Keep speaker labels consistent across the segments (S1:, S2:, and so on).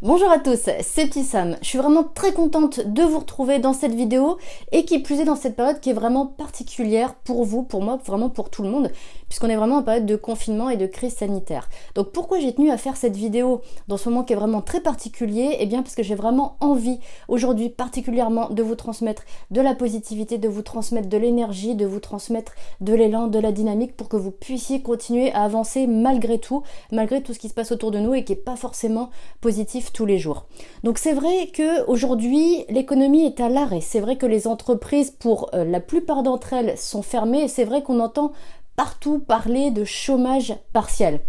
S1: Bonjour à tous, c'est Petit Sam. Je suis vraiment très contente de vous retrouver dans cette vidéo et qui plus est dans cette période qui est vraiment particulière pour vous, pour moi, vraiment pour tout le monde, puisqu'on est vraiment en période de confinement et de crise sanitaire. Donc pourquoi j'ai tenu à faire cette vidéo dans ce moment qui est vraiment très particulier? Eh bien parce que j'ai vraiment envie aujourd'hui particulièrement de vous transmettre de la positivité, de vous transmettre de l'énergie, de vous transmettre de l'élan, de la dynamique pour que vous puissiez continuer à avancer malgré tout ce qui se passe autour de nous et qui n'est pas forcément positif tous les jours. Donc c'est vrai qu'aujourd'hui l'économie est à l'arrêt, c'est vrai que les entreprises pour la plupart d'entre elles sont fermées et c'est vrai qu'on entend partout parler de chômage partiel.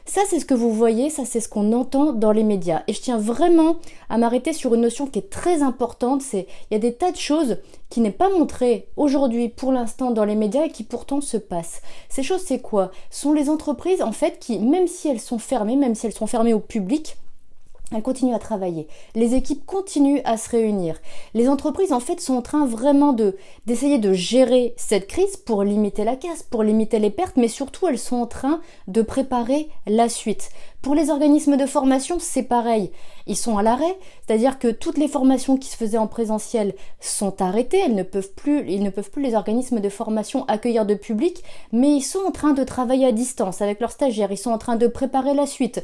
S1: Ça c'est ce que vous voyez, ça c'est ce qu'on entend dans les médias et je tiens vraiment à m'arrêter sur une notion qui est très importante, il y a des tas de choses qui n'est pas montrées aujourd'hui pour l'instant dans les médias et qui pourtant se passent. Ces choses c'est quoi? Ce sont les entreprises en fait qui, même si elles sont fermées au public, elles continuent à travailler. Les équipes continuent à se réunir. Les entreprises, en fait, sont en train vraiment d'essayer de gérer cette crise pour limiter la casse, pour limiter les pertes, mais surtout, elles sont en train de préparer la suite. Pour les organismes de formation, c'est pareil. Ils sont à l'arrêt, c'est-à-dire que toutes les formations qui se faisaient en présentiel sont arrêtées. Ils ne peuvent plus, les organismes de formation, accueillir de public, mais ils sont en train de travailler à distance avec leurs stagiaires. Ils sont en train de préparer la suite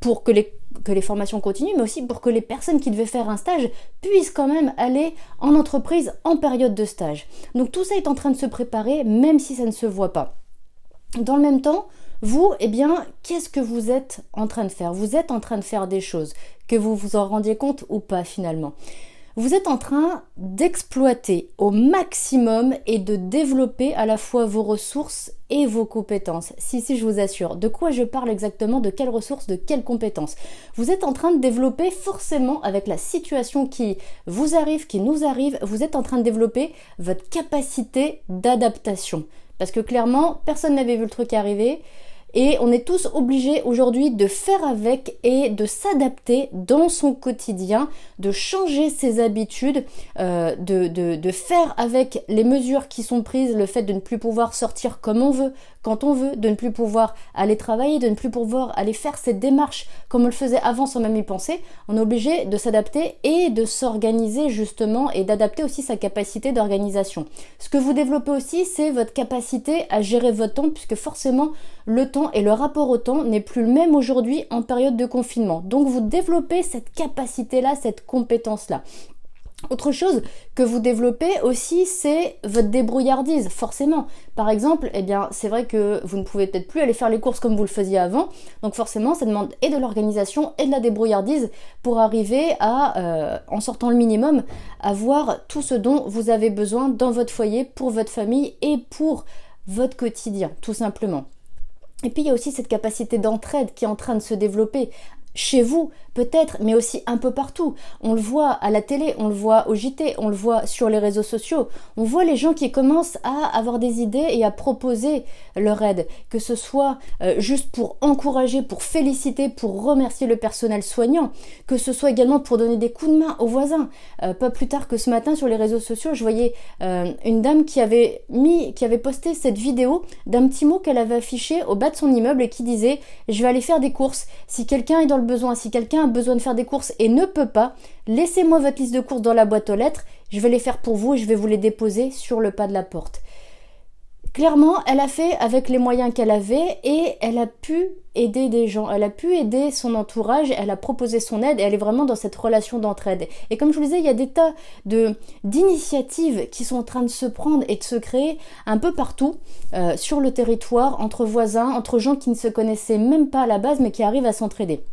S1: pour que les formations continuent, mais aussi pour que les personnes qui devaient faire un stage puissent quand même aller en entreprise en période de stage. Donc tout ça est en train de se préparer, même si ça ne se voit pas. Dans le même temps, vous, eh bien, qu'est-ce que vous êtes en train de faire? Vous êtes en train de faire des choses, que vous vous en rendiez compte ou pas finalement. Vous êtes en train d'exploiter au maximum et de développer à la fois vos ressources et vos compétences. Si, je vous assure. De quoi je parle exactement? De quelles ressources? De quelles compétences? Vous êtes en train de développer forcément avec la situation qui vous arrive, qui nous arrive, vous êtes en train de développer votre capacité d'adaptation. Parce que clairement, personne n'avait vu le truc arriver. Et on est tous obligés aujourd'hui de faire avec et de s'adapter dans son quotidien, de changer ses habitudes, de faire avec les mesures qui sont prises, le fait de ne plus pouvoir sortir comme on veut, quand on veut, de ne plus pouvoir aller travailler, de ne plus pouvoir aller faire cette démarche comme on le faisait avant sans même y penser. On est obligé de s'adapter et de s'organiser justement et d'adapter aussi sa capacité d'organisation. Ce que vous développez aussi, c'est votre capacité à gérer votre temps puisque forcément le temps et le rapport au temps n'est plus le même aujourd'hui en période de confinement. Donc vous développez cette capacité-là, cette compétence-là. Autre chose que vous développez aussi, c'est votre débrouillardise, forcément. Par exemple, eh bien, c'est vrai que vous ne pouvez peut-être plus aller faire les courses comme vous le faisiez avant, donc forcément, ça demande et de l'organisation et de la débrouillardise pour arriver à, en sortant le minimum, avoir tout ce dont vous avez besoin dans votre foyer, pour votre famille et pour votre quotidien, tout simplement. Et puis il y a aussi cette capacité d'entraide qui est en train de se développer chez vous peut-être, mais aussi un peu partout. On le voit à la télé, on le voit au JT, on le voit sur les réseaux sociaux. On voit les gens qui commencent à avoir des idées et à proposer leur aide, que ce soit juste pour encourager, pour féliciter, pour remercier le personnel soignant, que ce soit également pour donner des coups de main aux voisins. Pas plus tard que ce matin sur les réseaux sociaux, je voyais une dame qui avait posté cette vidéo d'un petit mot qu'elle avait affiché au bas de son immeuble et qui disait « Je vais aller faire des courses. Si quelqu'un est dans le besoin, si quelqu'un a besoin de faire des courses et ne peut pas, laissez-moi votre liste de courses dans la boîte aux lettres, je vais les faire pour vous et je vais vous les déposer sur le pas de la porte. » Clairement, elle a fait avec les moyens qu'elle avait et elle a pu aider des gens, elle a pu aider son entourage, elle a proposé son aide et elle est vraiment dans cette relation d'entraide. Et comme je vous le disais, il y a des tas d'initiatives qui sont en train de se prendre et de se créer un peu partout sur le territoire, entre voisins, entre gens qui ne se connaissaient même pas à la base mais qui arrivent à s'entraider.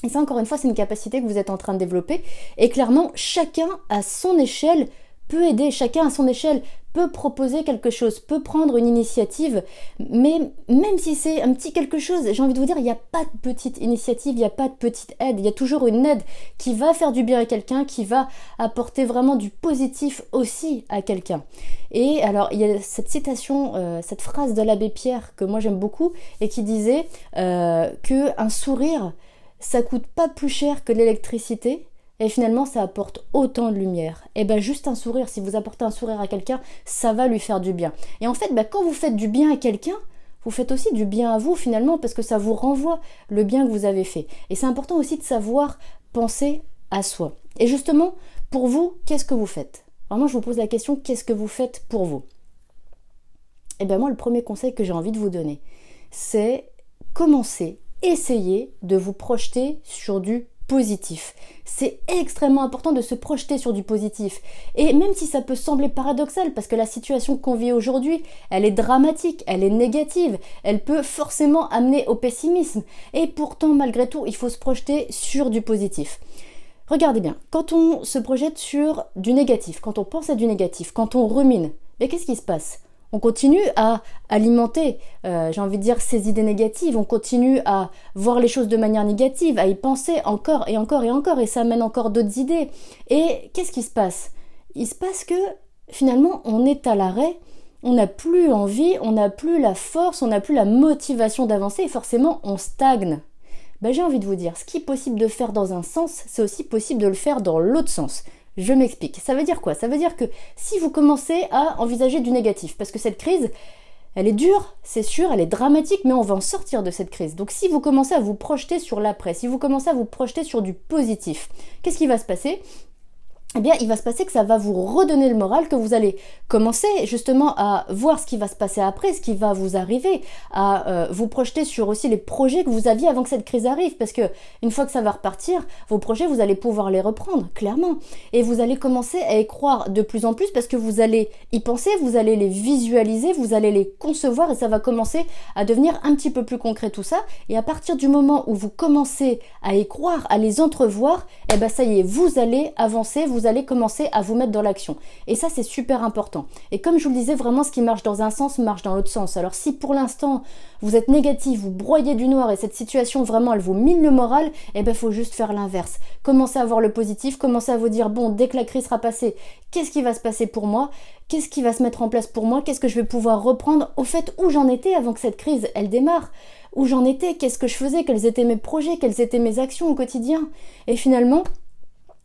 S1: Et ça, encore une fois, c'est une capacité que vous êtes en train de développer. Et clairement, chacun à son échelle peut aider, chacun à son échelle peut proposer quelque chose, peut prendre une initiative, mais même si c'est un petit quelque chose, j'ai envie de vous dire, il n'y a pas de petite initiative, il n'y a pas de petite aide, il y a toujours une aide qui va faire du bien à quelqu'un, qui va apporter vraiment du positif aussi à quelqu'un. Et alors, il y a cette citation, cette phrase de l'abbé Pierre que moi j'aime beaucoup, et qui disait qu'un sourire, ça coûte pas plus cher que l'électricité et finalement ça apporte autant de lumière. Et bien juste un sourire, si vous apportez un sourire à quelqu'un, ça va lui faire du bien. Et en fait, quand vous faites du bien à quelqu'un, vous faites aussi du bien à vous finalement parce que ça vous renvoie le bien que vous avez fait. Et c'est important aussi de savoir penser à soi. Et justement, pour vous, qu'est-ce que vous faites? Vraiment, je vous pose la question, qu'est-ce que vous faites pour vous? Eh bien moi, le premier conseil que j'ai envie de vous donner, c'est commencer, essayer de vous projeter sur du positif. C'est extrêmement important de se projeter sur du positif. Et même si ça peut sembler paradoxal, parce que la situation qu'on vit aujourd'hui, elle est dramatique, elle est négative, elle peut forcément amener au pessimisme. Et pourtant, malgré tout, il faut se projeter sur du positif. Regardez bien, quand on se projette sur du négatif, quand on pense à du négatif, quand on rumine, mais qu'est-ce qui se passe? On continue à alimenter, j'ai envie de dire, ces idées négatives, on continue à voir les choses de manière négative, à y penser encore et encore et encore, et ça amène encore d'autres idées. Et qu'est-ce qui se passe? Il se passe que finalement on est à l'arrêt, on n'a plus envie, on n'a plus la force, on n'a plus la motivation d'avancer, et forcément on stagne. Ben, j'ai envie de vous dire, ce qui est possible de faire dans un sens, c'est aussi possible de le faire dans l'autre sens. Je m'explique. Ça veut dire quoi? Ça veut dire que si vous commencez à envisager du négatif, parce que cette crise, elle est dure, c'est sûr, elle est dramatique, mais on va en sortir de cette crise. Donc si vous commencez à vous projeter sur l'après, si vous commencez à vous projeter sur du positif, qu'est-ce qui va se passer? Eh bien, il va se passer que ça va vous redonner le moral, que vous allez commencer justement à voir ce qui va se passer après, ce qui va vous arriver, à vous projeter sur aussi les projets que vous aviez avant que cette crise arrive, parce que une fois que ça va repartir, vos projets, vous allez pouvoir les reprendre, clairement. Et vous allez commencer à y croire de plus en plus, parce que vous allez y penser, vous allez les visualiser, vous allez les concevoir, et ça va commencer à devenir un petit peu plus concret tout ça. Et à partir du moment où vous commencez à y croire, à les entrevoir, eh ben ça y est, vous allez avancer, vous allez commencer à vous mettre dans l'action. Et ça, c'est super important. Et comme je vous le disais, vraiment, ce qui marche dans un sens marche dans l'autre sens. Alors si pour l'instant, vous êtes négatif, vous broyez du noir et cette situation, vraiment, elle vous mine le moral, eh ben, il faut juste faire l'inverse. Commencez à voir le positif, commencez à vous dire, bon, dès que la crise sera passée, qu'est-ce qui va se passer pour moi? Qu'est-ce qui va se mettre en place pour moi? Qu'est-ce que je vais pouvoir reprendre au fait où j'en étais avant que cette crise, elle démarre? Où j'en étais? Qu'est-ce que je faisais? Quels étaient mes projets? Quelles étaient mes actions au quotidien? Et finalement,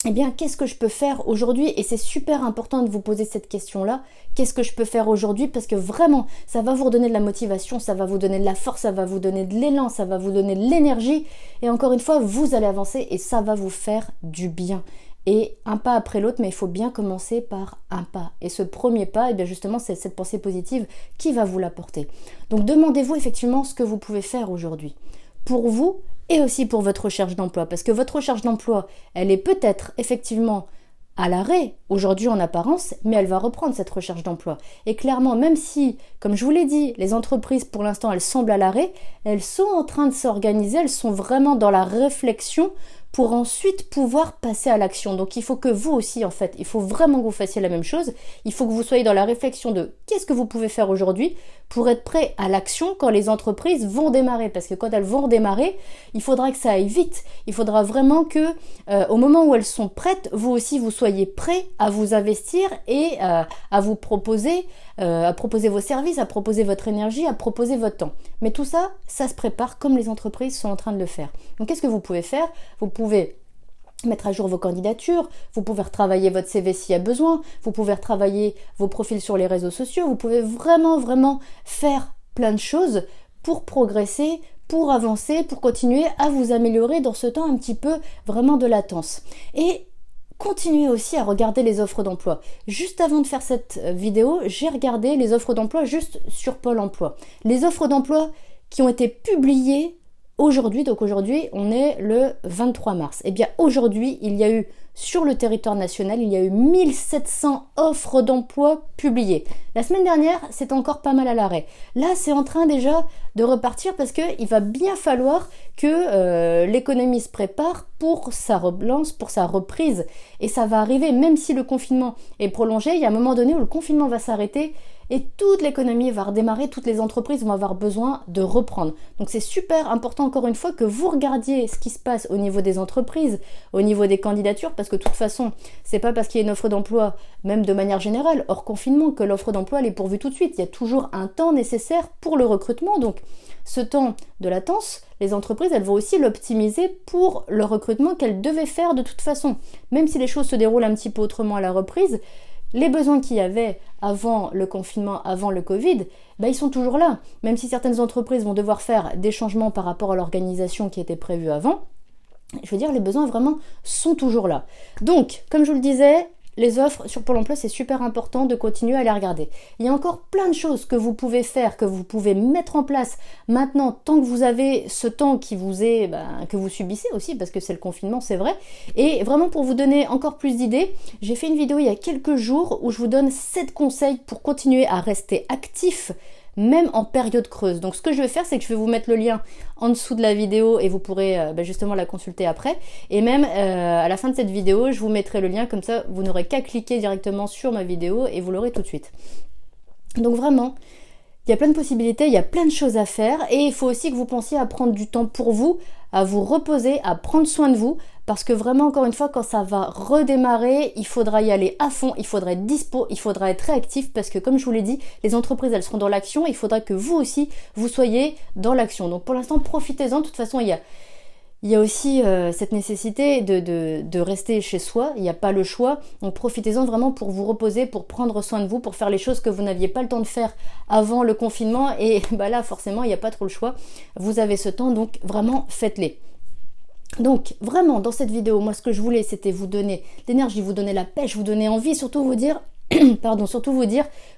S1: eh bien, qu'est-ce que je peux faire aujourd'hui? Et c'est super important de vous poser cette question-là. Qu'est-ce que je peux faire aujourd'hui? Parce que vraiment, ça va vous redonner de la motivation, ça va vous donner de la force, ça va vous donner de l'élan, ça va vous donner de l'énergie. Et encore une fois, vous allez avancer et ça va vous faire du bien. Et un pas après l'autre, mais il faut bien commencer par un pas. Et ce premier pas, eh bien justement, c'est cette pensée positive qui va vous l'apporter. Donc demandez-vous effectivement ce que vous pouvez faire aujourd'hui. Pour vous, et aussi pour votre recherche d'emploi, parce que votre recherche d'emploi, elle est peut-être effectivement à l'arrêt aujourd'hui en apparence, mais elle va reprendre cette recherche d'emploi. Et clairement, même si, comme je vous l'ai dit, les entreprises pour l'instant elles semblent à l'arrêt, elles sont en train de s'organiser, elles sont vraiment dans la réflexion pour ensuite pouvoir passer à l'action. Donc il faut que vous aussi, en fait, il faut vraiment que vous fassiez la même chose. Il faut que vous soyez dans la réflexion de qu'est-ce que vous pouvez faire aujourd'hui pour être prêt à l'action quand les entreprises vont démarrer. Parce que quand elles vont redémarrer, il faudra que ça aille vite. Il faudra vraiment que, au moment où elles sont prêtes, vous aussi, vous soyez prêts à vous investir et à vous proposer, à proposer vos services, à proposer votre énergie, à proposer votre temps. Mais tout ça, ça se prépare comme les entreprises sont en train de le faire. Donc qu'est-ce que vous pouvez faire? Vous pouvez mettre à jour vos candidatures, vous pouvez retravailler votre CV s'il y a besoin, vous pouvez retravailler vos profils sur les réseaux sociaux, vous pouvez vraiment faire plein de choses pour progresser, pour avancer, pour continuer à vous améliorer dans ce temps un petit peu vraiment de latence. Et continuez aussi à regarder les offres d'emploi. Juste avant de faire cette vidéo, j'ai regardé les offres d'emploi juste sur Pôle emploi. Les offres d'emploi qui ont été publiées aujourd'hui, donc aujourd'hui on est le 23 mars. Et bien aujourd'hui, il y a eu sur le territoire national, il y a eu 1700 offres d'emploi publiées. La semaine dernière, c'est encore pas mal à l'arrêt. Là, c'est en train déjà de repartir parce qu'il va bien falloir que l'économie se prépare pour sa relance, pour sa reprise. Et ça va arriver, même si le confinement est prolongé, il y a un moment donné où le confinement va s'arrêter et toute l'économie va redémarrer, toutes les entreprises vont avoir besoin de reprendre. Donc c'est super important encore une fois que vous regardiez ce qui se passe au niveau des entreprises, au niveau des candidatures, parce que de toute façon, c'est pas parce qu'il y a une offre d'emploi, même de manière générale, hors confinement, que l'offre d'emploi elle est pourvue tout de suite. Il y a toujours un temps nécessaire pour le recrutement. Donc ce temps de latence, les entreprises, elles vont aussi l'optimiser pour le recrutement qu'elles devaient faire de toute façon. Même si les choses se déroulent un petit peu autrement à la reprise, les besoins qu'il y avait avant le confinement, avant le Covid, ils sont toujours là. Même si certaines entreprises vont devoir faire des changements par rapport à l'organisation qui était prévue avant, Je veux dire, les besoins vraiment sont toujours là. Donc, comme je vous le disais, les offres sur Pôle emploi, c'est super important de continuer à les regarder. Il y a encore plein de choses que vous pouvez faire, que vous pouvez mettre en place maintenant, tant que vous avez ce temps qui vous est, que vous subissez aussi, parce que c'est le confinement, c'est vrai. Et vraiment pour vous donner encore plus d'idées, j'ai fait une vidéo il y a quelques jours où je vous donne 7 conseils pour continuer à rester actif, même en période creuse. Donc ce que je vais faire, c'est que je vais vous mettre le lien en dessous de la vidéo et vous pourrez justement la consulter après. Et même à la fin de cette vidéo, je vous mettrai le lien, comme ça vous n'aurez qu'à cliquer directement sur ma vidéo et vous l'aurez tout de suite. Donc vraiment, il y a plein de possibilités, il y a plein de choses à faire et il faut aussi que vous pensiez à prendre du temps pour vous, à vous reposer, à prendre soin de vous, parce que vraiment, encore une fois, quand ça va redémarrer, il faudra y aller à fond, il faudra être dispo, il faudra être réactif, parce que comme je vous l'ai dit, les entreprises, elles seront dans l'action, il faudra que vous aussi, vous soyez dans l'action. Donc pour l'instant, profitez-en, de toute façon, il y a aussi cette nécessité de rester chez soi, il n'y a pas le choix, donc profitez-en vraiment pour vous reposer, pour prendre soin de vous, pour faire les choses que vous n'aviez pas le temps de faire avant le confinement, et là forcément il n'y a pas trop le choix, vous avez ce temps, donc vraiment faites-les. Donc vraiment dans cette vidéo, moi ce que je voulais c'était vous donner l'énergie, vous donner la pêche, vous donner envie, surtout vous dire,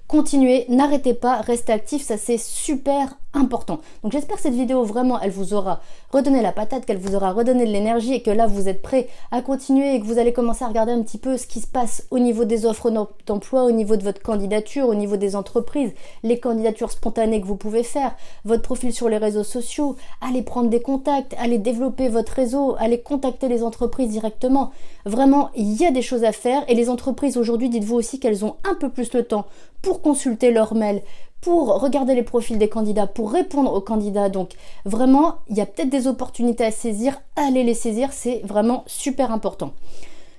S1: continuez, n'arrêtez pas, restez actif, ça c'est super important. Donc j'espère que cette vidéo vraiment elle vous aura redonné la patate, qu'elle vous aura redonné de l'énergie et que là vous êtes prêts à continuer et que vous allez commencer à regarder un petit peu ce qui se passe au niveau des offres d'emploi, au niveau de votre candidature, au niveau des entreprises, les candidatures spontanées que vous pouvez faire, votre profil sur les réseaux sociaux, allez prendre des contacts, allez développer votre réseau, allez contacter les entreprises directement. Vraiment, il y a des choses à faire et les entreprises aujourd'hui, dites-vous aussi qu'elles ont un peu plus le temps pour consulter leurs mails, pour regarder les profils des candidats, pour répondre aux candidats. Donc vraiment, il y a peut-être des opportunités à saisir, allez les saisir, c'est vraiment super important.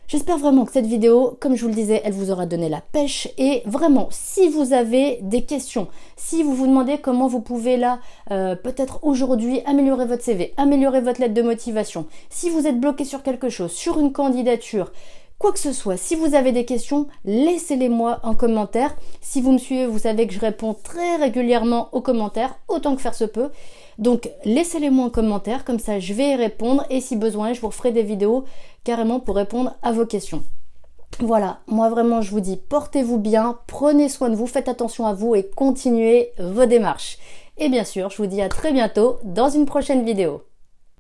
S1: J'espère vraiment que cette vidéo, comme je vous le disais, elle vous aura donné la pêche et vraiment, si vous avez des questions, si vous vous demandez comment vous pouvez là, peut-être aujourd'hui, améliorer votre CV, améliorer votre lettre de motivation, si vous êtes bloqué sur quelque chose, sur une candidature, quoi que ce soit, si vous avez des questions, laissez-les moi en commentaire. Si vous me suivez, vous savez que je réponds très régulièrement aux commentaires, autant que faire se peut. Donc laissez-les moi en commentaire, comme ça je vais y répondre et si besoin, je vous referai des vidéos carrément pour répondre à vos questions. Voilà, moi vraiment je vous dis portez-vous bien, prenez soin de vous, faites attention à vous et continuez vos démarches. Et bien sûr, je vous dis à très bientôt dans une prochaine vidéo.